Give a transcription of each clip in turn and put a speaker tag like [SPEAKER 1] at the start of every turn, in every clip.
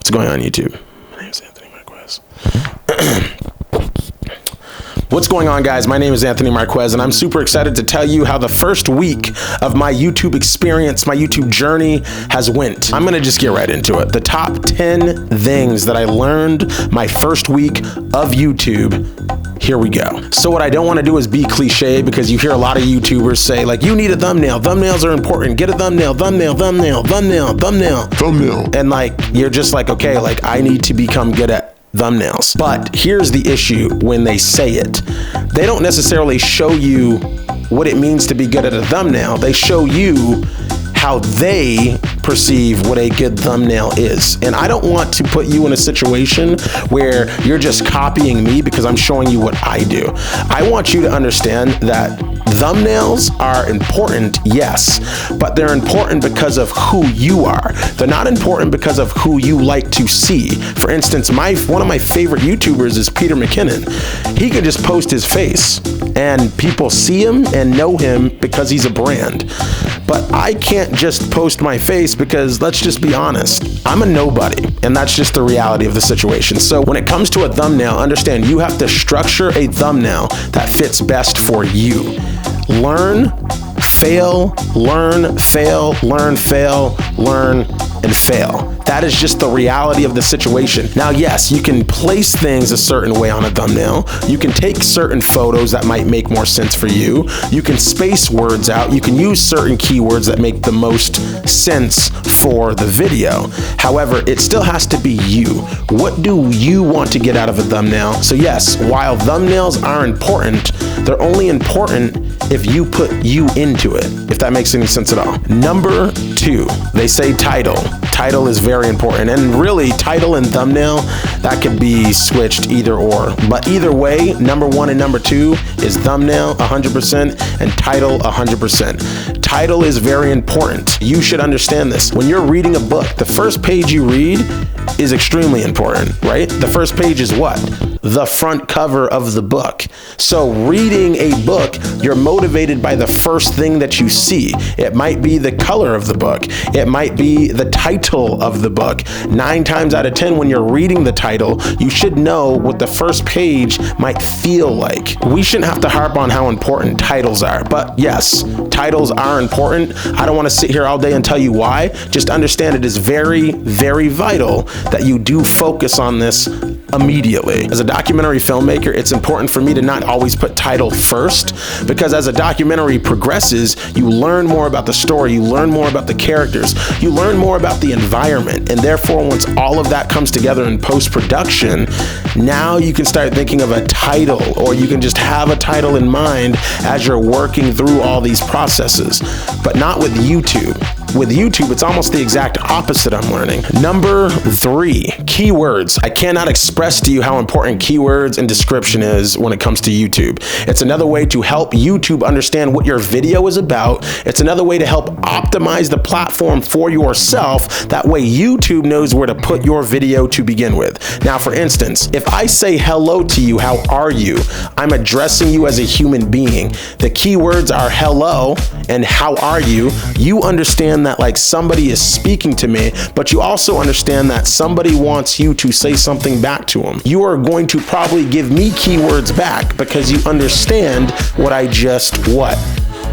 [SPEAKER 1] What's going on, YouTube? My name is Anthony Marquez. What's going on, guys? My name is Anthony Marquez, and I'm super excited to tell you how the first week of my YouTube experience, my YouTube journey has went. I'm gonna just get right into it. The top 10 things that I learned my first week of YouTube. Here we go. So what I don't want to do is be cliche, because you hear a lot of YouTubers say, like, you need a thumbnail. Thumbnails are important. Get a thumbnail, thumbnail, thumbnail, thumbnail, thumbnail, thumbnail. And like, you're just like, okay, like I need to become good at thumbnails. But here's the issue when they say it. They don't necessarily show you what it means to be good at a thumbnail. They show you how they perceive what a good thumbnail is. And I don't want to put you in a situation where you're just copying me because I'm showing you what I do. I want you to understand that thumbnails are important, yes, but they're important because of who you are. They're not important because of who you like to see. For instance, one of my favorite YouTubers is Peter McKinnon. He can just post his face and people see him and know him because he's a brand. But I can't just post my face because, let's just be honest, I'm a nobody, and that's just the reality of the situation. So when it comes to a thumbnail, understand you have to structure a thumbnail that fits best for you. Learn, fail, learn, fail, learn, fail, learn, and fail. That is just the reality of the situation. Now, yes, you can place things a certain way on a thumbnail. You can take certain photos that might make more sense for you. You can space words out. You can use certain keywords that make the most sense for the video. However, it still has to be you. What do you want to get out of a thumbnail? So yes, while thumbnails are important, they're only important if you put you into it, if that makes any sense at all. Number 2, they say title. Title is very important, and really title and thumbnail, that could be switched either or. But either way, number 1 and number 2 is thumbnail 100% and title 100%. Title is very important. You should understand this. When you're reading a book, the first page you read is extremely important, right? The first page is what? The front cover of the book. So reading a book, you're motivated by the first thing that you see. It might be the color of the book. It might be the title of the book. 9 times out of 10, when you're reading the title, you should know what the first page might feel like. We shouldn't have to harp on how important titles are, but yes, titles are important. I don't want to sit here all day and tell you why. Just understand it is very, very vital that you do focus on this immediately. As a documentary filmmaker, it's important for me to not always put title first, because as a documentary progresses, you learn more about the story, you learn more about the characters, you learn more about the environment, and therefore once all of that comes together in post-production, now you can start thinking of a title, or you can just have a title in mind as you're working through all these processes, but not with YouTube. With YouTube, it's almost the exact opposite I'm learning. Number 3, keywords. I cannot express to you how important keywords and description is when it comes to YouTube. It's another way to help YouTube understand what your video is about. It's another way to help optimize the platform for yourself. That way YouTube knows where to put your video to begin with. Now, for instance, if I say hello to you, how are you? I'm addressing you as a human being. The keywords are hello and how are you. You understand that like somebody is speaking to me, but you also understand that somebody wants you to say something back to them. You are going to probably give me keywords back because you understand what I just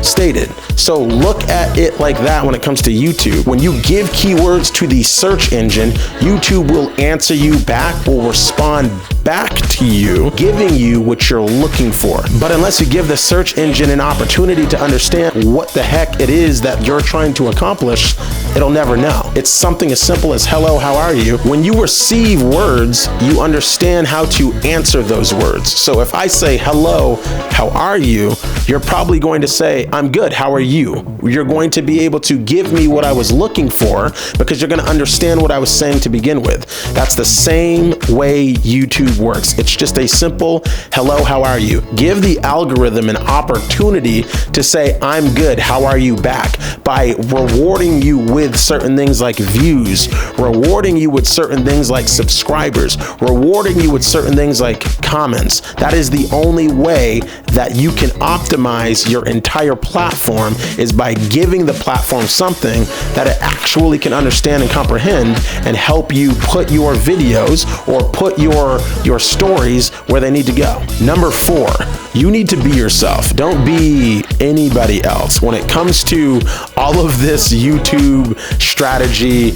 [SPEAKER 1] stated. So look at it like that when it comes to YouTube. When you give keywords to the search engine, YouTube will answer you back, will respond back to you, giving you what you're looking for. But unless you give the search engine an opportunity to understand what the heck it is that you're trying to accomplish, it'll never know. It's something as simple as hello, how are you? When you receive words, you understand how to answer those words. So if I say hello, how are you? You're probably going to say, I'm good, how are you? You're going to be able to give me what I was looking for because you're going to understand what I was saying to begin with. That's the same way YouTube works. It's just a simple hello, how are you? Give the algorithm an opportunity to say, I'm good, how are you back, by rewarding you with with certain things like views, rewarding you with certain things like subscribers, rewarding you with certain things like comments. That is the only way that you can optimize your entire platform, is by giving the platform something that it actually can understand and comprehend and help you put your videos or put your stories where they need to go. Number 4, you need to be yourself. Don't be anybody else. When it comes to all of this YouTube strategy,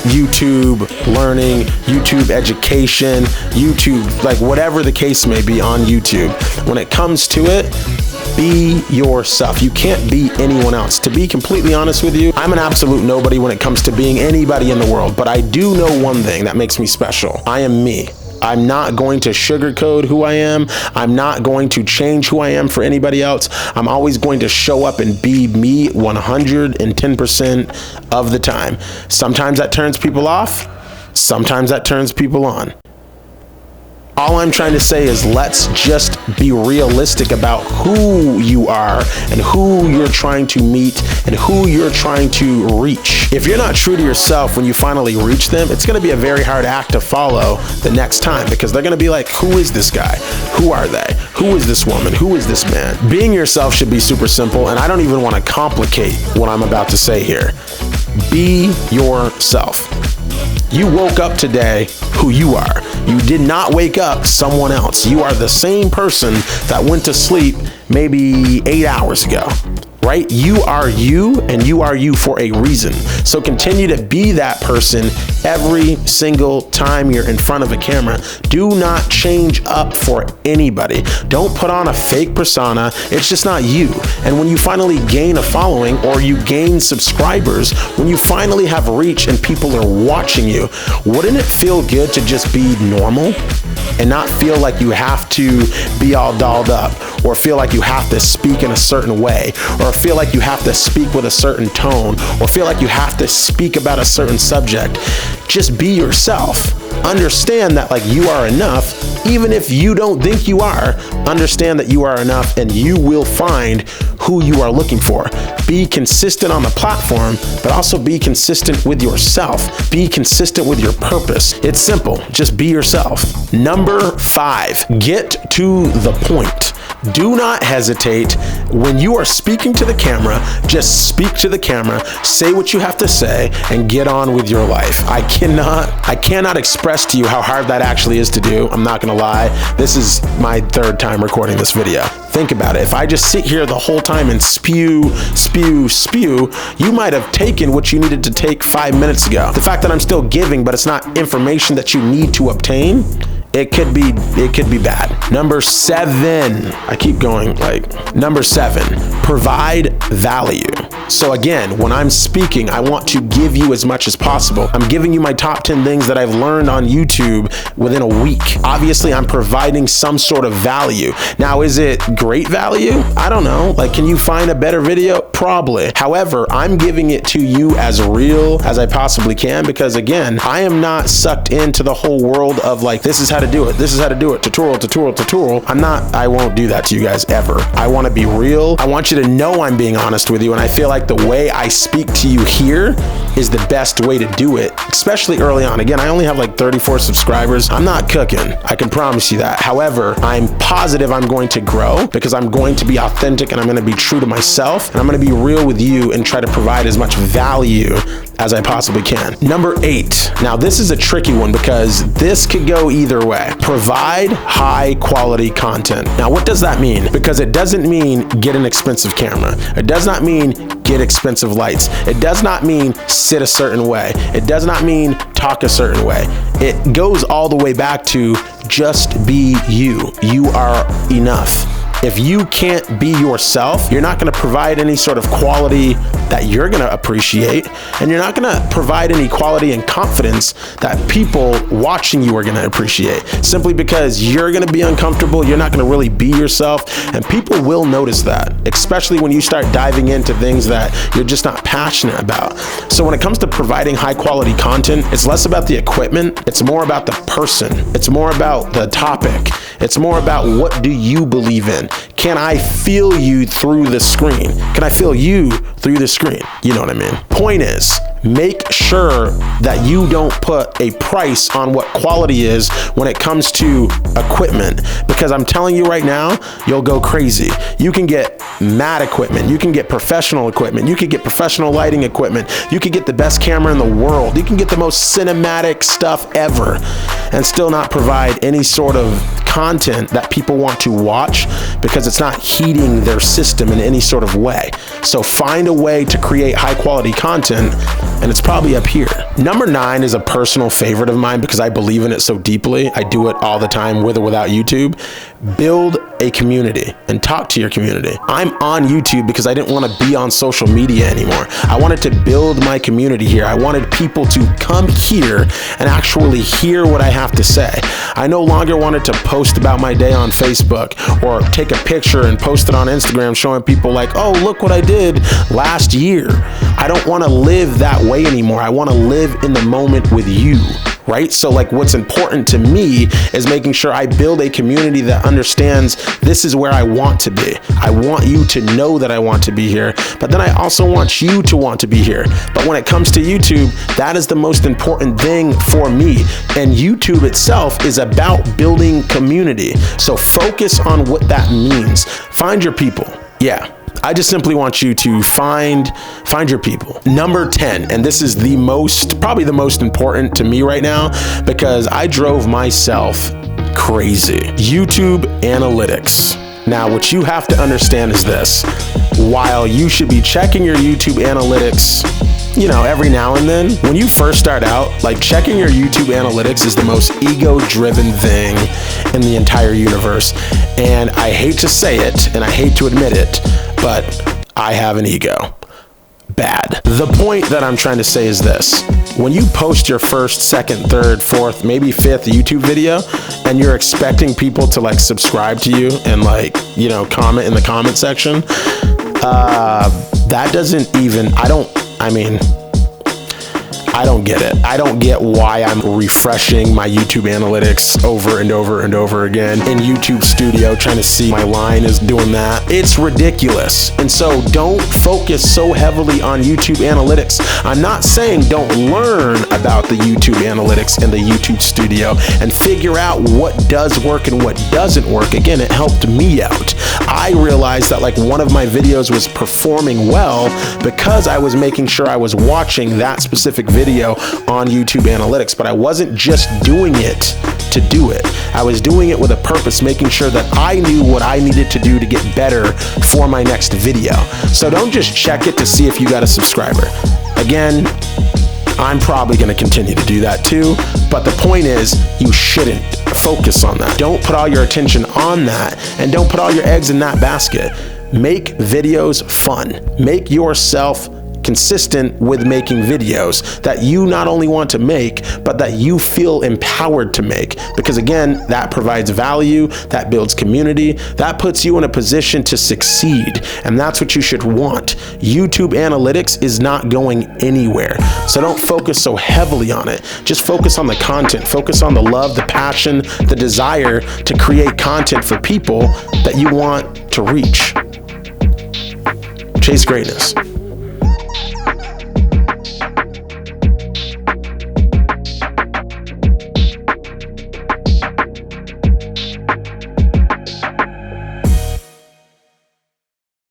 [SPEAKER 1] YouTube learning, YouTube education, YouTube, like whatever the case may be on YouTube, when it comes to it, be yourself. You can't be anyone else. To be completely honest with you, I'm an absolute nobody when it comes to being anybody in the world, but I do know one thing that makes me special. I am me. I'm not going to sugarcoat who I am. I'm not going to change who I am for anybody else. I'm always going to show up and be me 110% of the time. Sometimes that turns people off. Sometimes that turns people on. All I'm trying to say is let's just be realistic about who you are and who you're trying to meet and who you're trying to reach. If you're not true to yourself when you finally reach them, it's going to be a very hard act to follow the next time, because they're going to be like, who is this guy? Who are they? Who is this woman? Who is this man? Being yourself should be super simple, and I don't even want to complicate what I'm about to say here. Be yourself. You woke up today who you are. You did not wake up someone else. You are the same person that went to sleep maybe 8 hours ago, right? You are you, and you are you for a reason. So continue to be that person every single time you're in front of a camera. Do not change up for anybody. Don't put on a fake persona. It's just not you. And when you finally gain a following or you gain subscribers, when you finally have reach and people are watching you, wouldn't it feel good to just be normal and not feel like you have to be all dolled up, or feel like you have to speak in a certain way, or feel like you have to speak with a certain tone, or feel like you have to speak about a certain subject? Just be yourself. Understand that like you are enough, even if you don't think you are. Understand that you are enough, and you will find who you are looking for. Be consistent on the platform, but also be consistent with yourself. Be consistent with your purpose. It's simple. Just be yourself. Number 5, get to the point. Do not hesitate when you are speaking to the camera. Just speak to the camera, say what you have to say, and get on with your life. I cannot express to you how hard that actually is to do. I'm not gonna lie. This is my 3rd time recording this video. Think about it. If I just sit here the whole time and spew, you might have taken what you needed to take 5 minutes ago. The fact that I'm still giving, but it's not information that you need to obtain, it could be bad. Number 7, I keep going, number 7, provide value. So again, when I'm speaking, I want to give you as much as possible. I'm giving you my top 10 things that I've learned on YouTube within a week. Obviously, I'm providing some sort of value. Now, is it great value? I don't know. Can you find a better video? Probably. However, I'm giving it to you as real as I possibly can, because again, I am not sucked into the whole world of this is how to do it. This is how to do it. Tutorial. I won't do that to you guys ever. I want to be real. I want you to know I'm being honest with you, and I feel like the way I speak to you here is the best way to do it, especially early on. Again, I only have 34 subscribers. I'm not cooking. I can promise you that. However, I'm positive I'm going to grow, because I'm going to be authentic, and I'm going to be true to myself, and I'm going to be real with you and try to provide as much value as I possibly can. Number 8. Now, this is a tricky one, because this could go either way. Provide high quality content. Now, what does that mean? Because it doesn't mean get an expensive camera. It does not mean get expensive lights. It does not mean sit a certain way. It does not mean talk a certain way. It goes all the way back to just be you. You are enough. If you can't be yourself, you're not going to provide any sort of quality that you're going to appreciate, and you're not going to provide any quality and confidence that people watching you are going to appreciate, simply because you're going to be uncomfortable. You're not going to really be yourself, and people will notice that, especially when you start diving into things that you're just not passionate about. So when it comes to providing high quality content, it's less about the equipment. It's more about the person. It's more about the topic. It's more about what do you believe in? Can I feel you through the screen? Can I feel you through the screen? You know what I mean? Point is, make sure that you don't put a price on what quality is when it comes to equipment, because I'm telling you right now, you'll go crazy. You can get mad equipment, you can get professional equipment, you can get professional lighting equipment, you can get the best camera in the world, you can get the most cinematic stuff ever, and still not provide any sort of content that people want to watch because it's not heating their system in any sort of way. So find a way to create high quality content, and it's probably up here. Number 9 is a personal favorite of mine because I believe in it so deeply. I do it all the time with or without YouTube. Build a community and talk to your community. I'm on YouTube because I didn't want to be on social media anymore. I wanted to build my community here. I wanted people to come here and actually hear what I have to say. I no longer wanted to post about my day on Facebook or take a picture and post it on Instagram showing people like, oh, look what I did last year. I don't want to live that way anymore. I want to live in the moment with you. Right? So like what's important to me is making sure I build a community that understands this is where I want to be. I want you to know that I want to be here, but then I also want you to want to be here. But when it comes to YouTube, that is the most important thing for me. And YouTube itself is about building community. So focus on what that means. Find your people. Yeah. I just simply want you to find your people. Number 10, and this is probably the most important to me right now because I drove myself crazy. YouTube analytics. Now, what you have to understand is this. While you should be checking your YouTube analytics, every now and then, when you first start out, like checking your YouTube analytics is the most ego-driven thing in the entire universe. And I hate to say it, and I hate to admit it, but I have an ego. Bad. The point that I'm trying to say is this. When you post your first, second, third, fourth, maybe fifth YouTube video, and you're expecting people to like subscribe to you and comment in the comment section, that doesn't even, I don't get it. I don't get why I'm refreshing my YouTube analytics over and over and over again in YouTube Studio, trying to see my line is doing that. It's ridiculous. And so don't focus so heavily on YouTube analytics. I'm not saying don't learn about the YouTube analytics and the YouTube Studio and figure out what does work and what doesn't work. Again, it helped me out. I realized that like one of my videos was performing well because I was making sure I was watching that specific video on YouTube analytics, but I wasn't just doing it to do it. I was doing it with a purpose, making sure that I knew what I needed to do to get better for my next video. So don't just check it to see if you got a subscriber. Again, I'm probably going to continue to do that too, but the point is you shouldn't focus on that. Don't put all your attention on that, and don't put all your eggs in that basket. Make videos fun. Make yourself consistent with making videos that you not only want to make, but that you feel empowered to make. Because again, that provides value, that builds community, that puts you in a position to succeed. And that's what you should want. YouTube analytics is not going anywhere. So don't focus so heavily on it. Just focus on the content, focus on the love, the passion, the desire to create content for people that you want to reach. Chase greatness.